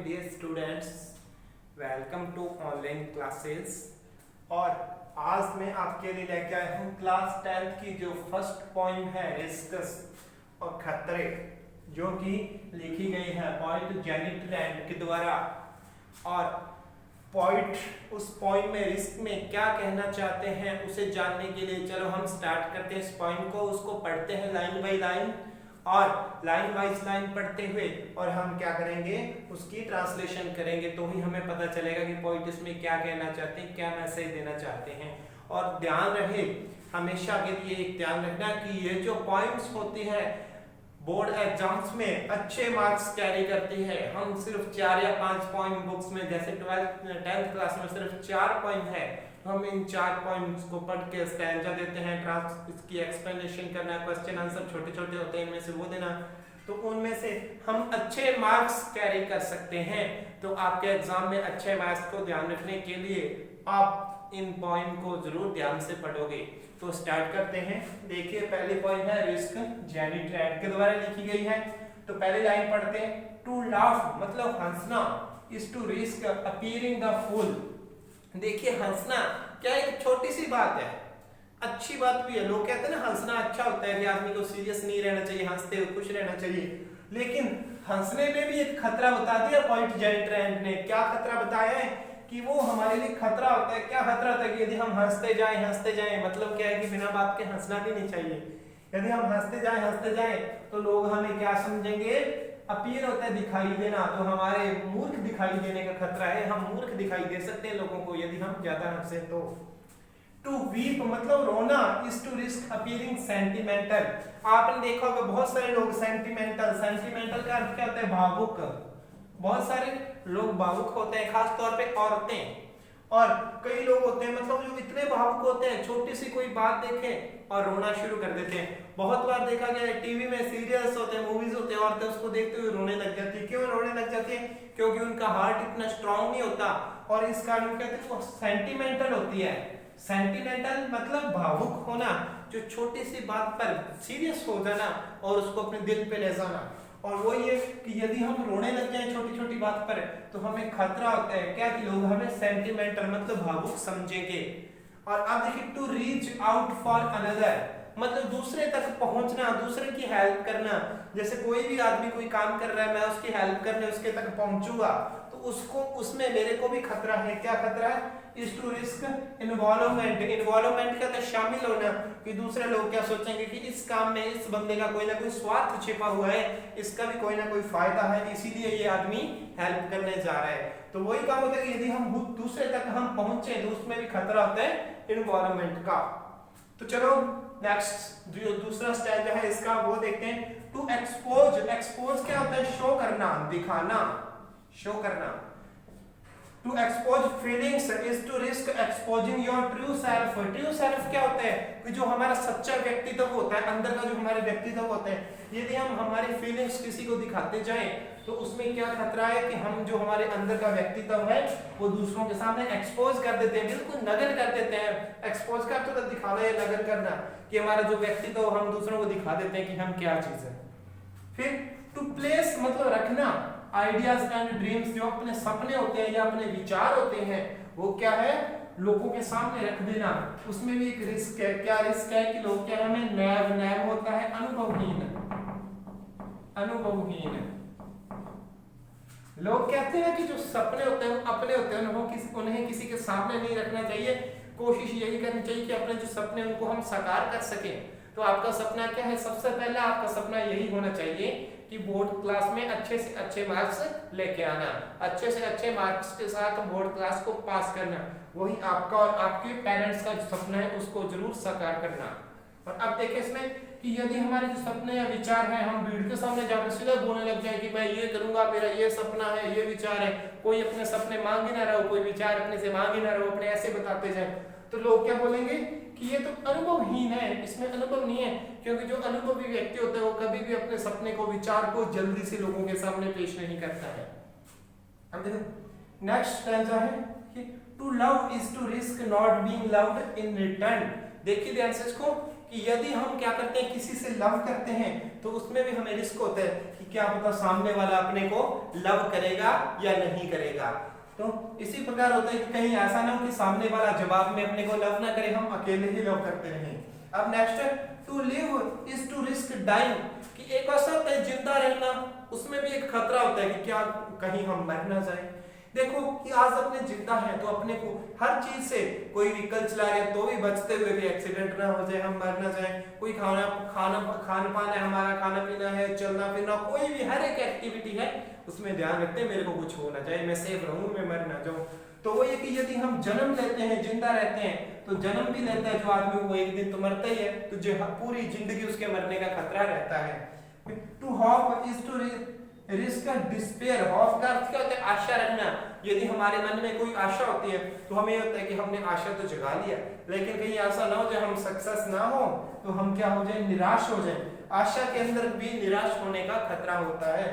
Dear students, welcome to online classes. और आज मैं आपके लिए लेके आया हूँ क्लास 10th की जो फर्स्ट पोएम है रिस्क्स और खतरे, जो कि लिखी गई है पोएट जेनिट रैंड के द्वारा। और पोएट उस पोएम में रिस्क में क्या कहना चाहते हैं उसे जानने के लिए चलो हम स्टार्ट करते हैं इस पोएम को। उसको पढ़ते हैं लाइन बाय लाइन, और लाइन वाइज लाइन पढ़ते हुए और हम क्या करेंगे, उसकी ट्रांसलेशन करेंगे, तो ही हमें पता चलेगा कि पोएट इसमें क्या कहना चाहते हैं, क्या मैसेज देना चाहते हैं। और ध्यान रहे, हमेशा के लिए एक ध्यान रखना कि ये जो पोएम्स होती है बोर्ड एग्जाम्स में अच्छे मार्क्स कैरी करती है। हम सिर्फ 4 या 5 पोएम बुक्स में, जैसे 10th क्लास में सिर्फ 4 पोएम है, हम इन 4 पॉइंट्स को पढ़ के स्टैंजा देते हैं, इसकी एक्सप्लेनेशन करना, क्वेश्चन आंसर छोटे छोटे होते हैं इनमें से वो देना, तो उनमें से हम अच्छे मार्क्स कैरी कर सकते हैं। तो आपके एग्जाम में अच्छे मार्क्स को ध्यान रखने के लिए आप इन पॉइंट को जरूर ध्यान से पढ़ोगे। तो स्टार्ट करते हैं। देखिए पहली पॉइंट है रिस्क, जेनिट रैंड के द्वारा लिखी गई है। तो पहले लाइन पढ़ते हैं। टू लाफ मतलब हंसना, is to risk appearing the fool. देखिए हंसना क्या एक छोटी सी बात है, अच्छी बात भी है। लोग कहते हैं ना हंसना अच्छा होता है कि आदमी को सीरियस नहीं रहना चाहिए, हंसते हुए खुश रहना चाहिए, लेकिन हंसने में भी एक खतरा बता दिया पोएट जेनिट रैंड ने। क्या खतरा बताया है कि वो हमारे लिए खतरा होता है। क्या खतरा होता है कि यदि हम हंसते जाएं, मतलब क्या है कि बिना बात के हंसना भी नहीं चाहिए। यदि हम हंसते जाएं तो लोग हमें क्या समझेंगे, अपीयर होता है दिखाई देना, तो हमारे मूर्ख दिखाई देने का खतरा है। हम मूर्ख दिखाई दे सकते हैं लोगों को यदि हम ज्यादा हंसे तो। टू वीप मतलब रोना, is to risk appearing sentimental. आपने देखा होगा बहुत सारे लोग सेंटिमेंटल का अर्थ क्या होता है, भावुक। बहुत सारे लोग भावुक होते हैं, खास तौर पे औरतें, और कई लोग होते हैं मतलब जो इतने भावुक होते हैं, छोटी सी कोई बात देखें और रोना शुरू कर देते हैं। बहुत बार देखा गया है टीवी में सीरियल्स होते हैं, मूवीज होते हैं, औरतें उसको देखते हुए रोने लग जाती है। क्यों रोने लग जाती है? क्योंकि उनका हार्ट इतना स्ट्रांग नहीं होता, और इस कारण कहते हैं वो सेंटिमेंटल होती है। सेंटिमेंटल मतलब भावुक होना, जो छोटी सी बात पर सीरियस हो जाना और उसको अपने दिल पे ले जाना। और वो ये कि यदि हम रोने लग जाएं छोटी छोटी बात पर तो हमें खतरा होता है क्या, कि लोग हमें सेंटिमेंटल मतलब भावुक समझेंगे। और अब देखिए to reach out for another मतलब दूसरे तक पहुंचना, दूसरे की हेल्प करना। जैसे कोई भी आदमी कोई काम कर रहा है, मैं उसकी हेल्प करने उसके तक पहुंचूंगा तो उसको उसमें मेरे को भी खतरा है। क्या खतरा है? इज टू रिस्क इन्वॉल्वमेंट का तो शामिल होना, कि दूसरे लोग क्या सोचेंगे कि इस काम में इस बंदे का कोई ना कोई स्वार्थ छिपा हुआ है, इसका भी कोई ना कोई फायदा है, इसीलिए ये आदमी हेल्प करने जा रहा है। तो वही काम होता है कि यदि हम दूसरे तक हम पहुंचे तो उसमें भी खतरा होता है इन्वॉल्वमेंट का। तो चलो नेक्स्ट जो दूसरा स्टाइल है इसका वो देखते हैं। टू एक्सपोज क्या होता है? शो करना, दिखाना, शो करना। To expose feelings is to risk exposing your true self. True self क्या होता है? कि जो हमारा सच्चा व्यक्तित्व होता है, अंदर का जो हमारे व्यक्तित्व होता है, यदि हम हमारी फीलिंग्स किसी को दिखाते जाएं तो उसमें क्या खतरा है कि हम जो हमारे अंदर का व्यक्तित्व है वो दूसरों के सामने एक्सपोज कर देते हैं, बिल्कुल नग्न कर देते हैं। एक्सपोज का तो दिखाना या नग्न करना, कि हमारा जो व्यक्तित्व हम दूसरों को दिखा देते हैं कि हम क्या चीज है। फिर टू प्लेस मतलब रखना आइडियाज एंड ड्रीम्स, जो अपने सपने होते हैं या अपने विचार होते हैं वो क्या है, लोगों के सामने रख देना। उसमें भी एक रिस्क है। क्या रिस्क है? कि लोग क्या हमें नैव होता है अनुभवहीन। लोग कहते हैं कि जो सपने होते हैं वो अपने होते हैं, उन्हें किसी के सामने नहीं रखना चाहिए। कोशिश यही करनी चाहिए कि अपने जो सपने उनको हम साकार कर सकें। तो आपका सपना क्या है? सबसे पहले आपका सपना यही होना चाहिए कि बोर्ड क्लास में अच्छे से अच्छे मार्क्स लेके आना, अच्छे से अच्छे मार्क्स के साथ बोर्ड क्लास को पास करना। वही आपका और आपके पेरेंट्स का जो सपना है उसको जरूर साकार करना। और अब देखिए इसमें कि यदि हमारे जो सपने या विचार हैं, हम भीड़ के सामने जाकर सीधा बोलने लग जाए कि मैं ये करूंगा, मेरा ये सपना है, ये विचार है, कोई अपने सपने मांग ही ना रहो, कोई विचार अपने से मांग ही ना रहो, अपने ऐसे बताते जाए, तो लोग क्या बोलेंगे कि ये तो अनुभवहीन है, इसमें अनुभव नहीं है। क्योंकि जो अनुभवी व्यक्ति होता है वो कभी भी अपने सपने को, विचार को जल्दी से लोगों के सामने पेश नहीं करता है। अब देखो नेक्स्ट स्टैंजा है कि to love is to risk not being loved in return. देखिए ध्यान से इसको, कि यदि हम क्या करते हैं, किसी से लव करते हैं तो उसमें भी हमें रिस्क होता है कि क्या पता सामने वाला अपने को लव करेगा या नहीं करेगा। तो इसी प्रकार होता है कि कहीं ऐसा ना हो कि सामने वाला जवाब में अपने को लव ना करे, हम अकेले ही लव करते रहें। अब नेक्स्ट है to live is to risk dying, कि एक ऐसा होता है जिंदा रहना, उसमें भी एक खतरा होता है कि क्या कहीं हम मर ना जाए। देखो कि आज अपने जिंदा है तो अपने को हर चीज से, कोई व्हीकल चला रहे हैं तो भी बचते हुए भी एक्सीडेंट ना हो जाए, हम मर ना जाए, कोई खान पान है हमारा, खाना पीना है, चलना फिरना, कोई भी हर एक एक्टिविटी है उसमें ध्यान रखते हैं मेरे को कुछ हो ना जाए, मैं सेफ रहूं, मैं मर ना जाऊं। तो वो ये कि यदि हम जन्म लेते हैं, जिंदा रहते हैं, तो जन्म भी लेता है जो आदमी, वो एक दिन तो मरता ही है, तो जो पूरी जिंदगी उसके मरने का खतरा रहता है। To hope is to risk despair, hope का अर्थ क्या होता है, आशा रखना। यदि हमारे मन में कोई आशा होती है तो हमें होता है कि हमने आशा तो जगा लिया, लेकिन कहीं ऐसा ना हो जाए हम सक्सेस ना हो तो हम क्या हो जाए, निराश हो जाए। आशा के अंदर भी निराश होने का खतरा होता है।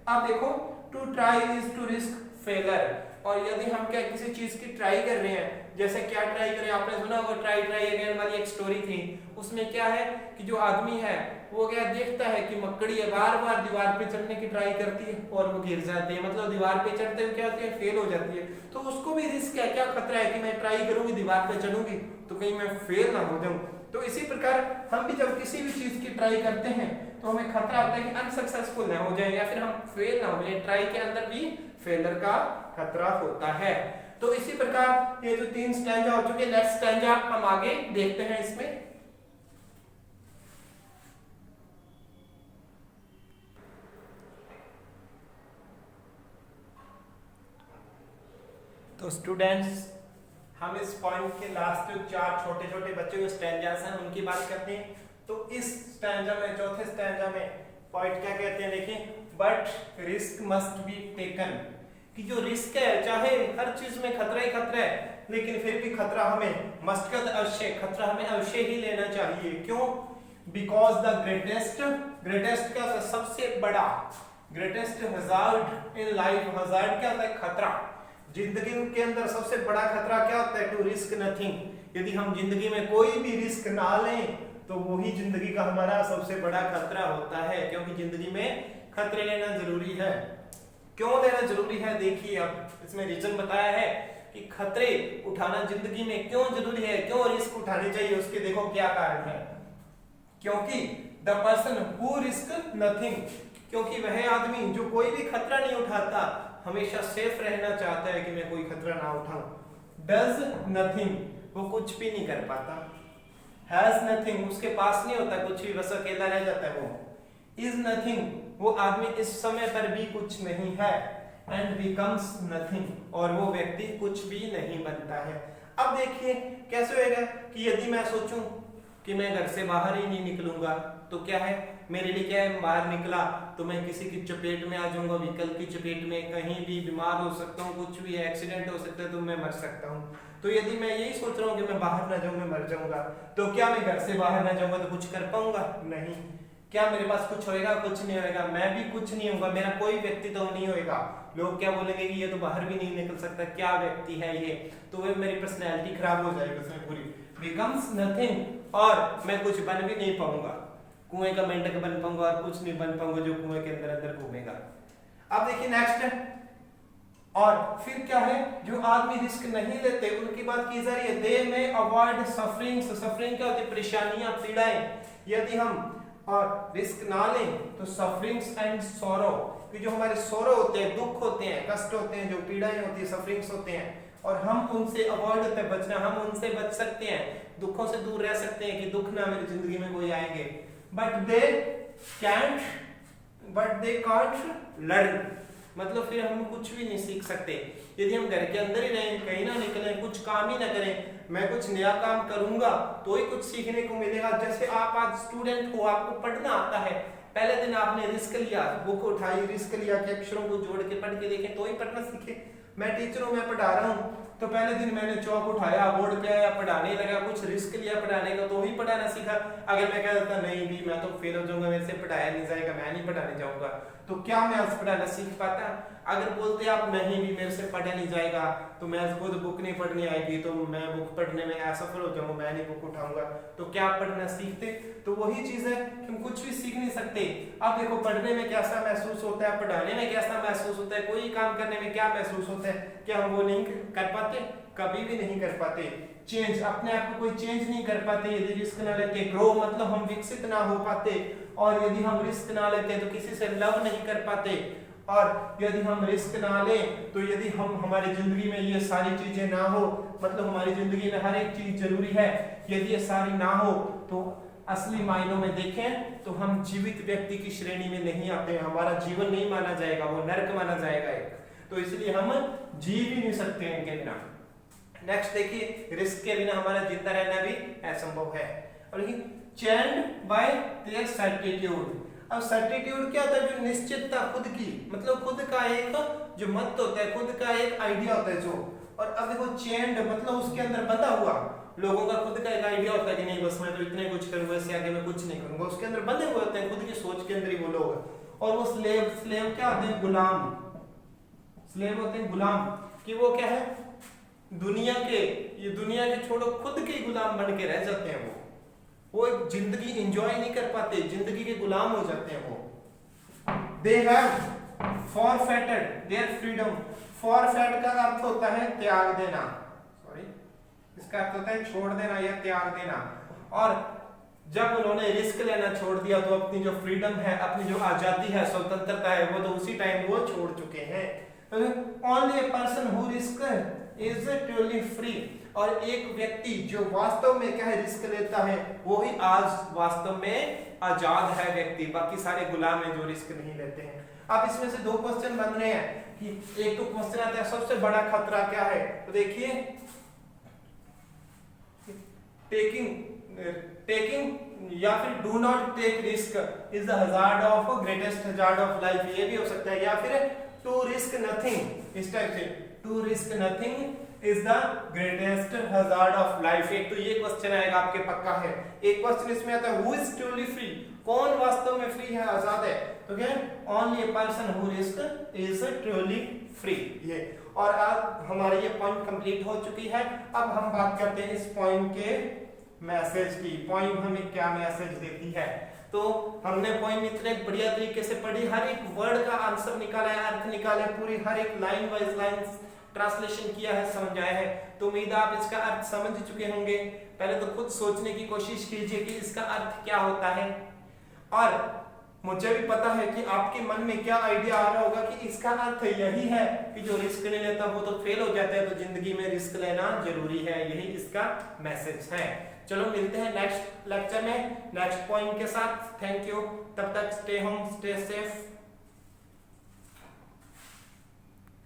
अब देखो to try is to risk failure, और यदि हम क्या किसी चीज की ट्राई कर रहे हैं, जैसे क्या ट्राई करें, आपने सुना होगा ट्राई अगेन वाली एक स्टोरी थी, उसमें क्या है कि जो आदमी है वो क्या देखता है कि मकड़ी है बार बार दीवार पे चढ़ने की ट्राई करती है और वो गिर जाती है, मतलब दीवार पे चढ़ते हुए क्या होती है, फेल हो जाती है। तो उसको भी रिस्क है, क्या खतरा है कि मैं ट्राई करूंगी, दीवार पे चढ़ूंगी तो कहीं मैं फेल ना हो जाऊं। तो इसी प्रकार हम भी जब किसी भी चीज की ट्राई करते हैं तो हमें खतरा होता है कि अनसक्सेसफुल ना हो जाए या फिर हम फेल ना हो जाए, ट्राई के अंदर भी फेलियर का खतरा होता है। तो इसी प्रकार ये जो 3 स्टैंजा हो चुके, नेक्स्ट स्टैंजा हम आगे देखते हैं इसमें। तो स्टूडेंट्स हम इस पॉइंट के लास्ट जो 4 छोटे छोटे बच्चों के स्टैंजास हैं उनकी बात करते हैं। तो इस स्टैंजा में, चौथे स्टैंजा में पॉइंट क्या कहते हैं, देखिए, but risk must be taken, कि जो रिस्क है, चाहे हर चीज में खतरा ही खतरा है, लेकिन फिर भी खतरा हमें मस्ट का अवश्य, खतरा हमें अवश्य ही लेना चाहिए। क्यों? बिकॉज द ग्रेटेस्ट का सबसे बड़ा, greatest hazard in life, hazard क्या होता है, खतरा। जिंदगी के अंदर सबसे बड़ा खतरा क्या होता है, टू रिस्क नथिंग। यदि हम जिंदगी में कोई भी रिस्क ना लें तो वही जिंदगी का हमारा सबसे बड़ा खतरा होता है, क्योंकि जिंदगी में खतरे लेना जरूरी है। क्यों लेना जरूरी है, देखिए अब इसमें रीजन बताया है कि खतरे उठाना जिंदगी में क्यों जरूरी है, क्यों रिस्क उठाने चाहिए, उसके देखो क्या कारण है। क्योंकि the person who risk nothing, क्योंकि वह आदमी जो कोई भी खतरा नहीं उठाता, हमेशा सेफ रहना चाहता है कि मैं कोई खतरा ना उठाऊं। डज नथिंग, वो कुछ भी नहीं कर पाता। हैज नथिंग, उसके पास नहीं होता कुछ भी, बस अकेला रह जाता है वो। इज नथिंग, वो आदमी इस समय पर भी कुछ नहीं है। एंड बिकम्स नथिंग, और वो व्यक्ति कुछ भी नहीं बनता है। अब देखिए कैसे होगा कि यदि मैं सोचूं कि मैं घर से बाहर ही नहीं निकलूंगा तो क्या है, मेरे लिए क्या है, बाहर निकला तो मैं किसी की चपेट में आ जाऊंगा, व्हीकल की चपेट में, कहीं भी बीमार हो सकता हूँ, कुछ भी एक्सीडेंट हो सकता है तो मैं मर सकता हूँ। तो यदि मैं यही सोच रहा हूँ कि मैं बाहर ना जाऊँ, मैं मर जाऊंगा, तो क्या मैं घर से बाहर ना जाऊंगा तो कुछ कर पाऊंगा? नहीं। क्या मेरे पास कुछ होएगा? कुछ नहीं होएगा। मैं भी कुछ नहीं होगा, मेरा कोई व्यक्तित्व नहीं होएगा। लोग क्या बोलेंगे कि ये तो बाहर भी नहीं निकल सकता, क्या व्यक्ति है ये, तो वो मेरी पर्सनैलिटी खराब हो जाएगी उसमें पूरी। बिकम्स नथिंग, और मैं कुछ बन भी नहीं पाऊंगा, कुएं का मेंढक बन पाऊंगा और कुछ नहीं बन पाऊंगा जो कुएं के अंदर अंदर घूमेगा। अब देखिए नेक्स्ट है, और फिर क्या है, जो आदमी रिस्क नहीं लेते उनकी बात की जा रही है। दे में अवॉइड सफरिंग्स, सफरिंग क्या होती है, परेशानियां, पीड़ाएं। यदि हम और रिस्क ना लें तो सफरिंग्स एंड सोरो, कि जो हमारे सोरो होते हैं, दुख होते हैं, कष्ट होते हैं, जो पीड़ाएं होती है, सफरिंग्स होते हैं, और हम उनसे अवॉइड होते हैं, बचना, हम उनसे बच सकते हैं, दुखों से दूर रह सकते हैं कि दुख ना मेरी जिंदगी में कोई आएंगे। बट दे कांट लर्न, मतलब फिर हम कुछ भी नहीं सीख सकते। यदि हम घर के अंदर ही रहें, कहीं ना निकलें, कुछ काम ही ना करें, मैं कुछ नया काम करूंगा तो ही कुछ सीखने को मिलेगा। जैसे आप आज स्टूडेंट हो, आपको पढ़ना आता है, पहले दिन आपने रिस्क लिया, बुक उठाई, रिस्क लिया कि अक्षरों को जोड़ के पढ़ के देखें तो ही पढ़ना सीखे। मैं टीचर हूँ, मैं पढ़ा रहा हूँ, तो पहले दिन मैंने चौक उठाया, बोर्ड पे आया, पढ़ाने लगा, कुछ रिस्क लिया पढ़ाने का, तो ही पढ़ाना सीखा। अगर मैं कह देता नहीं भी मैं तो फेल हो जाऊंगा, मेरे से पढ़ाया नहीं जाएगा, मैं नहीं पढ़ाने जाऊंगा, तो क्या मैं आज पढ़ाना सीख पाता? अगर बोलते आप नहीं भी मेरे से पढ़ा नहीं जाएगा, तो मैं खुद बुक नहीं पढ़नी आएगी, तो मैं बुक पढ़ने में असफल हो जाऊंगा, मैं नहीं बुक उठाऊंगा, तो क्या आप पढ़ना सीखते? तो वही चीज है कि हम कुछ भी सीख नहीं सकते। अब देखो पढ़ने में कैसा महसूस होता है, पढ़ाने में कैसा महसूस होता है, कोई काम करने में क्या महसूस होता है, क्या हम वो नहीं कर पाते? कभी भी नहीं कर पाते। चेंज, अपने आप को कोई चेंज नहीं कर पाते यदि रिस्क ना लेते। ग्रो मतलब हम विकसित ना हो पाते, और यदि हम रिस्क ना लेते तो किसी से लव नहीं कर पाते, और यदि हम रिस्क ना लें तो यदि हम हमारी जिंदगी में ये सारी चीजें ना हो, मतलब हमारी जिंदगी में हर एक चीज जरूरी है, यदि ये सारी ना हो तो असली मायनों में देखें तो हम जीवित व्यक्ति की श्रेणी में नहीं आते हैं, हमारा जीवन नहीं माना जाएगा, वो नर्क माना जाएगा एक। तो इसलिए हम जी भी नहीं सकते हैं इनके बिना। नेक्स्ट देखिए, रिस्क के बिना हमारा जिंदा रहना भी असंभव है। और चेंड बाय देयर सर्टिट्यूड। अब सर्टिट्यूड क्या होता है? जो निश्चितता, खुद की, मतलब खुद का एक जो मत होता है, खुद का एक आइडिया होता है जो। और अब देखो चेंड मतलब उसके अंदर बंधा हुआ, लोगों का खुद का एक आइडिया होता है कि नहीं बस मैं तो इतने कुछ करूंगा, इससे आगे मैं कुछ नहीं करूंगा, उसके अंदर बंधे हुए होते हैं खुद की सोच के अंदर ही वो लोग। और वो स्लेव क्या होते हैं? गुलाम। स्लेव होते हैं गुलाम, कि वो क्या है? दुनिया के छोड़ो, खुद के गुलाम बन के रह जाते हैं वो एक जिंदगी एंजॉय नहीं कर पाते, जिंदगी के गुलाम हो जाते हैं वो। They have forfeited their freedom. Forfeit का अर्थ होता है त्याग देना, सॉरी, इसका अर्थ होता है छोड़ देना या त्याग देना। और जब उन्होंने रिस्क लेना छोड़ दिया तो अपनी जो फ्रीडम है, अपनी जो आजादी है, स्वतंत्रता है, वो तो उसी टाइम वो छोड़ चुके हैं। Only a person who risk is truly free. और एक व्यक्ति जो वास्तव में क्या है रिस्क लेता है, वो ही आज वास्तव में आजाद है व्यक्ति, बाकी सारे गुलाम हैं जो रिस्क नहीं लेते हैं। अब इसमें से दो क्वेश्चन बन रहे हैं कि एक तो क्वेश्चन आता है सबसे बड़ा खतरा क्या है, तो देखिए टेकिंग या फिर do not take risk is the hazard of greatest hazard of life, ये भी हो सकता है, या फिर टू रिस्क नथिंग, इस टाइप से to risk nothing is the greatest hazard of life. एक तो ये क्वेश्चन आएगा आपके, पक्का है। एक क्वेश्चन इसमें आता है हु इज ट्रूली फ्री, कौन वास्तव में फ्री है, आजाद है, तो क्या only a person who risk is truly free, ये। और अब हमारी ये पॉइंट कंप्लीट हो चुकी है। अब हम बात करते हैं इस पॉइंट के मैसेज की। पॉइंट हमें क्या मैसेज देती है? तो हमने पॉइंट इतने बढ़िया तरीके से पढ़ी, हर एक वर्ड का आंसर निकाला है, अर्थ निकाले, पूरी हर एक लाइन वाइज लाइन ट्रांसलेशन किया है, समझाया है। तो उम्मीद है आप इसका अर्थ समझ चुके होंगे। पहले तो खुद सोचने की कोशिश कीजिए कि इसका अर्थ क्या होता है, और मुझे भी पता है कि आपके मन में क्या आइडिया आ रहा होगा कि इसका अर्थ यही है कि जो रिस्क नहीं लेता वो तो फेल हो जाता है, तो जिंदगी में रिस्क लेना जरूरी है, यही इसका मैसेज है। चलो मिलते हैं नेक्स्ट लेक्चर में नेक्स्ट पॉइंट के साथ। थैंक यू, तब तक स्टे होम, स्टे सेफ।